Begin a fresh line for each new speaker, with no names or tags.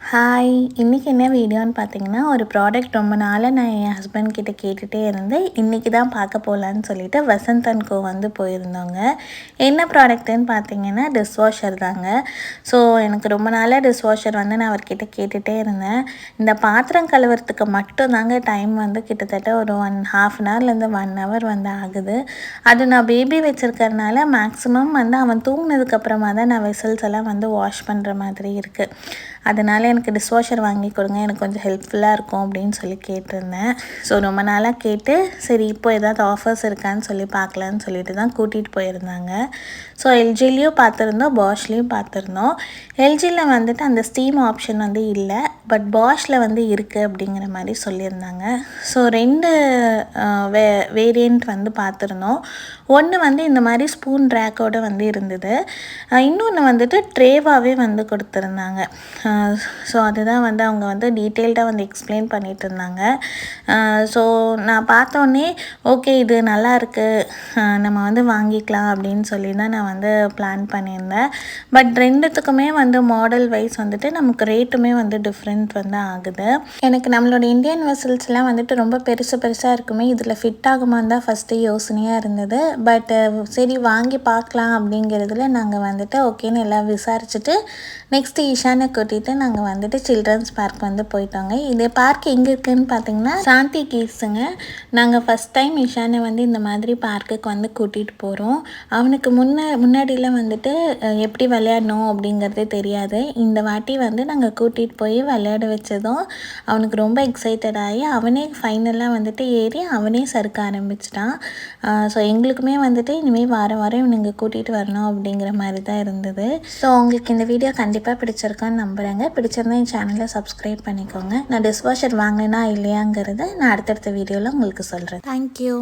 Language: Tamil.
ஹாய், இன்றைக்கி என்ன வீடியோன்னு பார்த்தீங்கன்னா, ஒரு ப்ராடக்ட் ரொம்ப நாளாக நான் என் ஹஸ்பண்ட் கிட்ட கேட்டுகிட்டே இருந்தேன். இன்றைக்கி தான் பார்க்க போகலான்னு சொல்லிட்டு வசந்த் அண்ட் கோ வந்து போயிருந்தோங்க. என்ன ப்ராடக்ட்டுன்னு பார்த்தீங்கன்னா, டிஷ்வாஷர் தாங்க. ஸோ எனக்கு ரொம்ப நாளாக டிஷ்வாஷர் வந்து நான் அவர்கிட்ட கேட்டுகிட்டே இருந்தேன். இந்த பாத்திரம் கழுவுறதுக்கு மட்டும் தாங்க டைம் வந்து கிட்டத்தட்ட ஒரு 1/2 ஹவர்லேருந்து 1 ஹவர் வந்து ஆகுது. அது நான் பேபி வச்சுருக்கறனால மேக்ஸிமம் வந்து அவன் தூங்கினதுக்கப்புறமா தான் நான் வெசல்ஸ் எல்லாம் வந்து வாஷ் பண்ணுற மாதிரி இருக்குது. அதனால் எனக்கு டிஷ்வாஷர் வாங்கி கொடுங்க, எனக்கு கொஞ்சம் ஹெல்ப்ஃபுல்லாக இருக்கும் அப்படின்னு சொல்லி கேட்டிருந்தேன். ஸோ ரொம்ப நாளாக கேட்டு சரி இப்போ ஏதாவது ஆஃபர்ஸ் இருக்கான்னு சொல்லி பார்க்கலான்னு சொல்லிட்டு தான் கூட்டிகிட்டு போயிருந்தாங்க. ஸோ எல்ஜிலையும் பார்த்துருந்தோம், பாஷ்லேயும் பார்த்துருந்தோம். எல்ஜியில் வந்துட்டு அந்த ஸ்டீம் ஆப்ஷன் வந்து இல்லை, பட் பாஷில் வந்து இருக்குது அப்படிங்கிற மாதிரி சொல்லியிருந்தாங்க. ஸோ 2 வேரியண்ட் வந்து பார்த்துருந்தோம். ஒன்று வந்து இந்த மாதிரி ஸ்பூன் ரேக்கோடு வந்து இருந்தது, இன்னொன்று வந்துட்டு ட்ரேவாகவே வந்து கொடுத்துருந்தாங்க. ஸோ அதுதான் வந்து அவங்க வந்து டீட்டெயில்டாக வந்து எக்ஸ்பிளைன் பண்ணிகிட்டு இருந்தாங்க. ஸோ நான் பார்த்தோன்னே ஓகே இது நல்லா இருக்குது, நம்ம வந்து வாங்கிக்கலாம் அப்படின்னு சொல்லி தான் நான் வந்து பிளான் பண்ணியிருந்தேன். பட் 2த்துக்குமே வந்து மாடல் வைஸ் வந்துட்டு நமக்கு ரேட்டுமே வந்து டிஃப்ரெண்ட் வந்து ஆகுது. எனக்கு நம்மளோட இந்தியன் வெசல்ஸ்லாம் வந்துட்டு ரொம்ப பெருசாக இருக்குமே, இதில் ஃபிட் ஆகுமான்னு தான் ஃபஸ்ட்டு யோசனையாக இருந்தது. பட் சரி வாங்கி பார்க்கலாம் அப்படிங்கிறதுல நாங்கள் வந்துட்டு ஓகேன்னு எல்லாம் விசாரிச்சுட்டு நெக்ஸ்ட்டு ஈஷானை கூட்டிகிட்டு நாங்கள் வந்துட்டு சில்ட்ரன்ஸ் பார்க் வந்து போயிட்டோங்க. இது பார்க் எங்கே இருக்குதுன்னு பார்த்தீங்கன்னா சாந்தி கீஸுங்க. நாங்கள் ஃபஸ்ட் டைம் ஈஷானை வந்து இந்த மாதிரி பார்க்குக்கு வந்து கூட்டிகிட்டு போகிறோம். அவனுக்கு முன்னாடிலாம் வந்துட்டு எப்படி விளையாடணும் அப்படிங்கிறதே தெரியாது. இந்த வாட்டி வந்து நாங்கள் கூட்டிகிட்டு போய் விளையாட வச்சதும் அவனுக்கு ரொம்ப எக்ஸைட்டட் ஆகி அவனே ஃபைனலாக வந்துட்டு ஏறி அவனே சறுக்க ஆரம்பிச்சிட்டான். ஸோ எங்களுக்குமே வந்துட்டு இனிமேல் வாரம் இவனுங்க கூட்டிகிட்டு வரணும் அப்படிங்கிற மாதிரி தான் இருந்தது. ஸோ உங்களுக்கு இந்த வீடியோ கண்டிப்பாக பிடிச்சிருக்கான்னு நம்புகிறேங்க. பிடிச்சிருந்தா என் சேனலை சப்ஸ்கிரைப் பண்ணிக்கோங்க. நான் டிஷ்வாஷர் வாங்கினா இல்லையாங்கிறத நான் அடுத்தடுத்த வீடியோவில் உங்களுக்கு சொல்கிறேன். தேங்க்யூ.